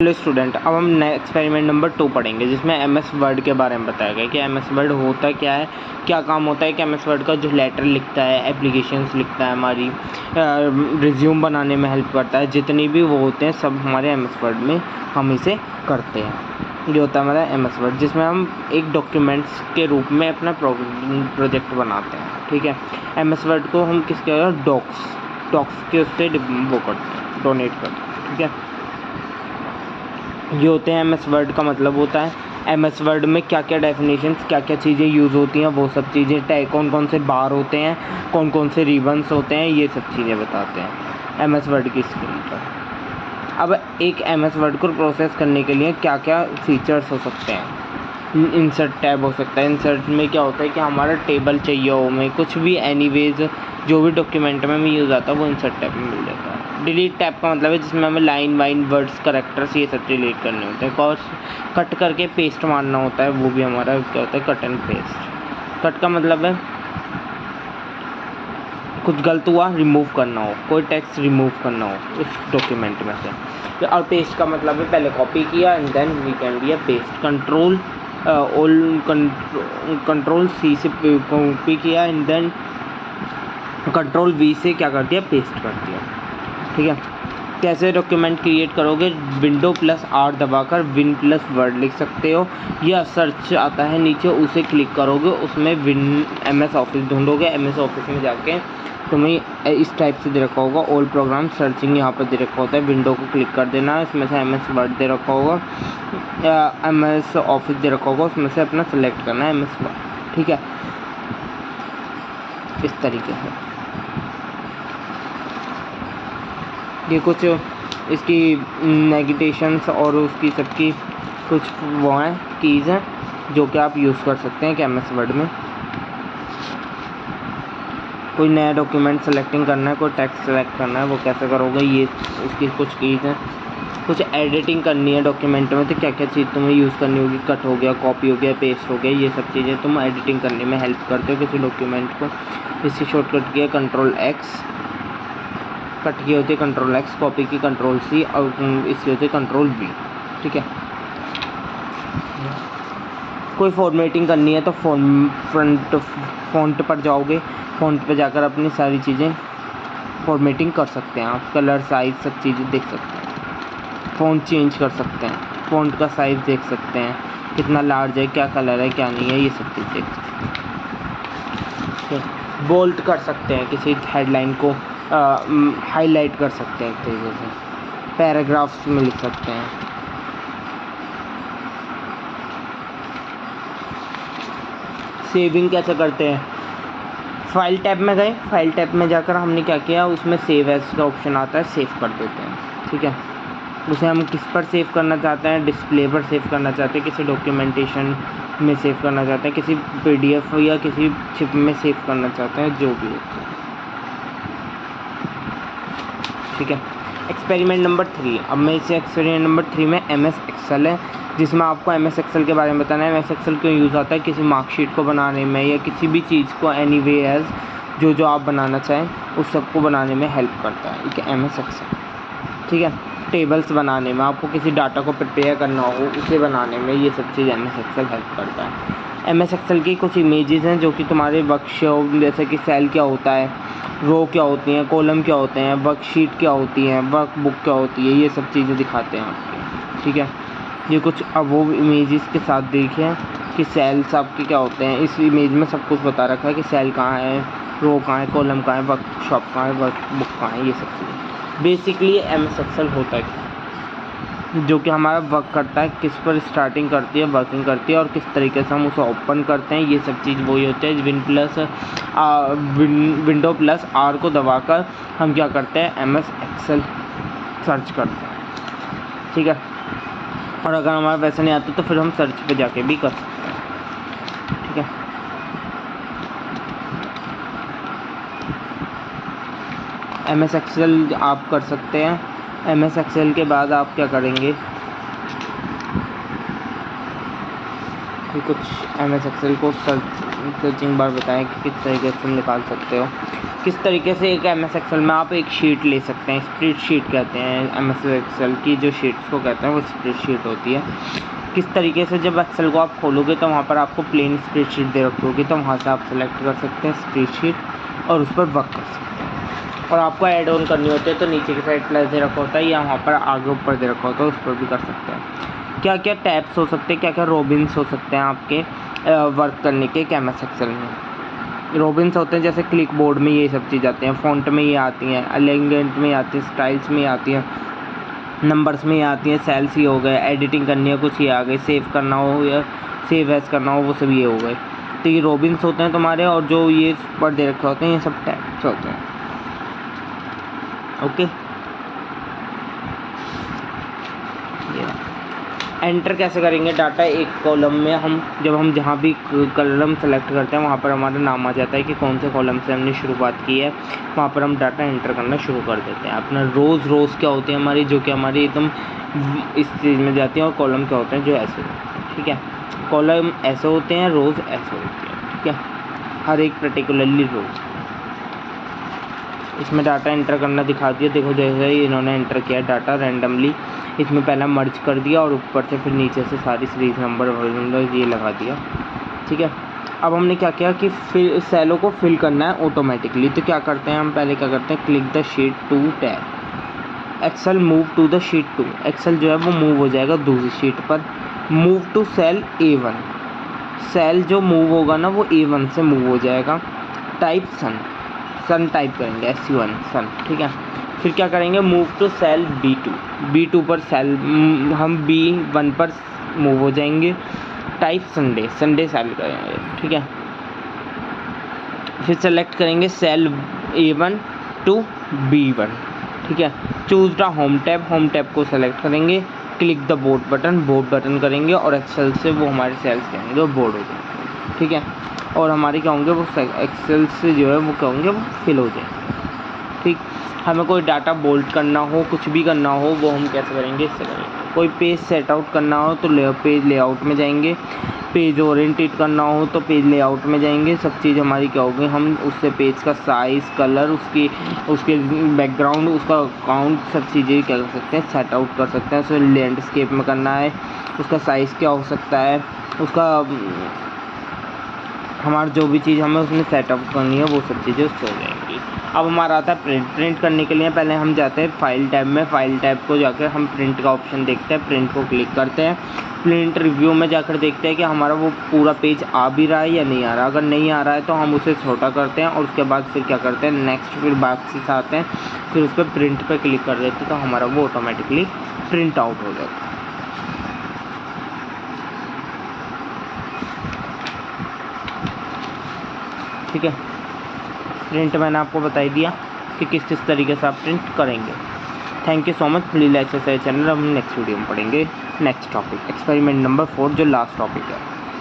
Hello student, अब हम experiment number 2 पढ़ेंगे जिसमें एमएस वर्ड के बारे में बताया गया कि एमएस वर्ड होता क्या है, क्या काम होता है कि एमएस वर्ड का जो लेटर लिखता है, एप्लीकेशंस लिखता है, हमारी रिज्यूम बनाने में हेल्प करता है, जितनी भी वो होते हैं सब हमारे एमएस वर्ड में हम इसे करते हैं। ये होता है हमारा एमएस वर्ड जिसमें हम एक डॉक्यूमेंट्स के रूप में अपना प्रोजेक्ट बनाते हैं। ठीक है, एमएस वर्ड को हम किसके डॉक्स के उससे वो करते हैं, डोनेट करते हैं। ठीक है, ये होते हैं एमएस वर्ड का मतलब होता है एमएस वर्ड में क्या क्या डेफिनेशंस, क्या क्या चीज़ें यूज़ होती हैं, वो सब चीज़ें कौन कौन से बार होते हैं, कौन कौन से रिबन्स होते हैं, ये सब चीज़ें बताते हैं एमएस वर्ड की स्क्रीन पर। अब एक एमएस वर्ड को प्रोसेस करने के लिए क्या क्या फीचर्स हो सकते हैं। इंसर्ट टैब हो सकता है। इंसर्ट में क्या होता है कि हमारा टेबल चाहिए हो, में कुछ भी एनीवेज जो भी डॉक्यूमेंट में हमें यूज़ आता है वो इंसर्ट टैब में मिल जाता है। डिलीट टैब का मतलब है जिसमें हमें लाइन वाइन वर्ड्स करेक्टर्स ये सब डिलीट करने होते हैं। कॉस कट करके पेस्ट मारना होता है, वो भी हमारा क्या होता है कट एंड पेस्ट। कट का मतलब है कुछ गलत हुआ रिमूव करना हो, कोई टेक्स्ट रिमूव करना हो उस डॉक्यूमेंट में से। और पेस्ट का मतलब है पहले कॉपी किया एंड देन वी कैन दिया पेस्ट। कंट्रोल सी से कॉपी किया एंड देन कंट्रोल वी से क्या कर दिया, पेस्ट कर दिया। ठीक है, कैसे डॉक्यूमेंट क्रिएट करोगे, विंडो प्लस आर दबाकर विन प्लस वर्ड लिख सकते हो, या सर्च आता है नीचे उसे क्लिक करोगे, उसमें विन एमएस ऑफिस ढूंढोगे। एमएस ऑफिस में जाके तुम्हें इस टाइप से दे रखा होगा ऑल प्रोग्राम सर्चिंग, यहाँ पर दे रखा होता है, विंडो को क्लिक कर देना, इसमें से एमएस वर्ड दे रखा होगा, एमएस ऑफिस दे रखा होगा, उसमें से अपना सेलेक्ट करना है एमएस वर्ड। ठीक है, इस तरीके से ये कुछ इसकी नेगेटिशंस और उसकी सबकी कुछ वो हैं कीज़ हैं जो कि आप यूज़ कर सकते हैं कि एमएस वर्ड में कोई नया डॉक्यूमेंट सेलेक्टिंग करना है, कोई टेक्स्ट सेलेक्ट करना है, वो कैसे करोगे, ये इसकी कुछ कीज़ हैं। कुछ एडिटिंग करनी है डॉक्यूमेंट में तो क्या क्या चीज़ तुम्हें यूज़ करनी होगी, कट हो गया, कॉपी हो गया, पेस्ट हो गया, ये सब चीज़ें तुम एडिटिंग करने में हेल्प करते हो किसी डॉक्यूमेंट को। इसकी शॉर्टकट की है कंट्रोल एक्स, कट की होती है कंट्रोल एक्स, कॉपी की कंट्रोल सी और इसकी होती है कंट्रोल वी। ठीक है, कोई फॉर्मेटिंग करनी है तो फ़ॉन्ट पर जाओगे, फ़ॉन्ट पर जाकर अपनी सारी चीज़ें फॉर्मेटिंग कर सकते हैं आप, कलर साइज सब चीज़ें देख सकते हैं, फ़ॉन्ट चेंज कर सकते हैं, फ़ॉन्ट का साइज़ देख सकते हैं कितना लार्ज है, क्या कलर है, क्या नहीं है, ये सब चीज़ देख सकते हैं। बोल्ड कर सकते हैं किसी हेडलाइन को, हाईलाइट कर सकते हैं एक तरीके से, पैराग्राफ्स में लिख सकते हैं। सेविंग कैसे करते हैं, फाइल टैब में गए, फाइल टैब में जाकर हमने क्या किया, उसमें सेव एज का ऑप्शन आता है, सेव कर देते हैं। ठीक है, उसे हम किस पर सेव करना चाहते हैं, डिस्प्ले पर सेव करना चाहते हैं, किसी डॉक्यूमेंटेशन में सेव करना चाहते हैं, किसी पीडीएफ या किसी चिप में सेव करना चाहते हैं, जो भी होता है। ठीक है, एक्सपेरिमेंट नंबर 3। अब मैं इसे एक्सपेरिमेंट नंबर 3 में एमएस एक्सेल है जिसमें आपको एमएस एक्सेल के बारे में बताना है। एमएस एक्सेल क्यों यूज़ आता है, किसी मार्कशीट को बनाने में या किसी भी चीज़ को एनी एज जो आप बनाना चाहें उस सबको बनाने में हेल्प करता है एक एमएस एक्सेल। ठीक है, टेबल्स बनाने में, आपको किसी डाटा को प्रिपेयर करना हो उसे बनाने में, ये सब चीज़ एमएस एक्सेल हेल्प करता है। एमएस एक्सेल की कुछ इमेजेस हैं जो कि तुम्हारे वर्कशीट जैसे कि सेल क्या होता है, रो क्या होती हैं, कॉलम क्या होते हैं, वर्कशीट क्या होती हैं, वर्कबुक क्या होती है, ये सब चीज़ें दिखाते हैं आपके। ठीक है, ये कुछ अब वो इमेजेस के साथ देखें कि सेल्स आपके क्या होते हैं। इस इमेज में सब कुछ बता रखा है कि सेल कहाँ है, रो कहाँ है, कॉलम कहाँ है, वर्कशॉप कहाँ है, वर्कबुक कहाँ है, ये सब चीज़ें। बेसिकली एमएस एक्सेल होता है जो कि हमारा वर्क करता है, किस पर स्टार्टिंग करती है, वर्किंग करती है और किस तरीके से हम उसे ओपन करते हैं, ये सब चीज़ वही होती है। विंडो प्लस आर को दबाकर हम क्या करते हैं, एमएस एक्सेल सर्च करते हैं। ठीक है, और अगर हमारा वैसा नहीं आता तो फिर हम सर्च पे जाके भी कर सकते हैं। ठीक है, एमएस एक्सेल आप कर सकते हैं। एमएस एक्सेल के बाद आप क्या करेंगे, कि कुछ MS एक्सेल को सर्चिंग बार बताएं कि किस तरीके से तुम निकाल सकते हो, किस तरीके से एक MS एक्सेल में आप एक शीट ले सकते हैं। स्प्रेड शीट कहते हैं MS एक्सेल की, जो शीट्स को कहते हैं वो स्प्रेड शीट होती है। किस तरीके से जब एक्सेल को आप खोलोगे तो वहाँ पर आपको प्लेन स्प्रेड शीट दे रखी होगी, तो वहाँ से आप सेलेक्ट कर सकते हैं स्प्रेड शीट और उस पर वर्क कर सकते हैं। और आपको ऐड ऑन करनी होती है तो नीचे की साइड प्लस दे रखा होता है या वहाँ पर आगे ऊपर दे रखा होता है, उस पर भी कर सकते हैं। क्या क्या टैब्स हो सकते हैं, क्या क्या रोबिन्स हो सकते हैं आपके वर्क करने के MS एक्सेल में। रोबिन्स होते हैं जैसे क्लिक बोर्ड में ये सब चीज़ आती हैं, फ़ॉन्ट में ये आती हैं, अलाइनमेंट में आती हैं, स्टाइल्स में आती हैं, नंबर्स में आती हैं, सेल्स ही हो गए, एडिटिंग करनी है कुछ ये आ गए, सेव करना हो या सेव एज करना हो वो सब ये हो गए। तो ये रोबिन्स होते हैं तुम्हारे, और जो ये पर दे रखे होते हैं ये सब टैब्स होते हैं। ओके, एंटर कैसे करेंगे डाटा एक कॉलम में। हम जहाँ भी कॉलम सेलेक्ट करते हैं वहाँ पर हमारा नाम आ जाता है कि कौन से कॉलम से हमने शुरुआत की है, वहाँ पर हम डाटा एंटर करना शुरू कर देते हैं। अपना रोज़ क्या होती है हमारी, जो कि हमारी एकदम इस चीज़ में जाती हैं, और कॉलम क्या होते हैं जो ऐसे होते हैं। ठीक है, कॉलम ऐसे होते हैं, रोज़ ऐसे होती है। ठीक है, हर एक पर्टिकुलरली रोज़। इसमें डाटा एंटर करना दिखा दिया, देखो जैसे इन्होंने एंटर किया डाटा रैंडमली, इसमें पहला मर्ज कर दिया और ऊपर से फिर नीचे से सारी सीरीज नंबर ये लगा दिया। ठीक है, अब हमने क्या किया कि फिल सेलों को फिल करना है ऑटोमेटिकली। तो क्या करते हैं हम, पहले क्या करते हैं, click the sheet to tab, Excel move to the sheet 2। Excel जो है वो मूव हो जाएगा दूसरी शीट पर। Move to cell A1, cell जो मूव होगा ना वो A1 से मूव हो जाएगा। टाइप सन टाइप करेंगे, SUN सन। ठीक है, फिर क्या करेंगे, मूव टू सेल B2 पर सेल हम B1 पर मूव हो जाएंगे। टाइप संडे सेल करेंगे। ठीक है, फिर सेलेक्ट करेंगे सेल A1 टू B1। ठीक है, चूज़ द होम टैब को सेलेक्ट करेंगे। क्लिक द बोर्ड बटन करेंगे और एक्सेल से वो हमारे सेल्स क्या होंगे, वो बोर्ड हो जाएंगे। ठीक है, और हमारे क्या होंगे, वो एक्सेल से जो है वो क्या होंगे, वो फिल हो जाएंगे। ठीक, हमें कोई डाटा बोल्ड करना हो, कुछ भी करना हो, वो हम कैसे करेंगे, इससे करेंगे। कोई पेज सेट आउट करना हो तो पेज लेआउट में जाएंगे। पेज ओरिएंटेड करना हो तो पेज लेआउट में जाएंगे। सब चीज़ हमारी क्या होगी, हम उससे पेज का साइज़, कलर, उसके बैकग्राउंड, उसका अकाउंट, सब चीज़ें क्या कर सकते हैं, सेट आउट कर सकते हैं। उसे लैंडस्केप में करना है, उसका साइज़ क्या हो सकता है, उसका हमारा जो भी चीज़ हमें उसमें सेटअप करनी है वो सब चीज़ें उससे हो जाएंगी। अब हमारा आता है प्रिंट करने के लिए पहले हम जाते हैं फाइल टैब में। फाइल टैब को जाकर हम प्रिंट का ऑप्शन देखते हैं, प्रिंट को क्लिक करते हैं। प्रिंट रिव्यू में जाकर देखते हैं कि हमारा वो पूरा पेज आ भी रहा है या नहीं आ रहा। अगर नहीं आ रहा है तो हम उसे छोटा करते हैं और उसके बाद फिर क्या करते हैं, नेक्स्ट, फिर बाकी आते हैं, फिर उस पर प्रिंट पर क्लिक कर देते हैं, तो हमारा वो ऑटोमेटिकली प्रिंट आउट हो जाता है। ठीक है, प्रिंट मैंने आपको बता दिया कि किस तरीके से आप प्रिंट करेंगे। Thank you so much. Please like share channel. हम नेक्स्ट वीडियो में पढ़ेंगे नेक्स्ट टॉपिक, एक्सपेरिमेंट नंबर 4 जो लास्ट टॉपिक है।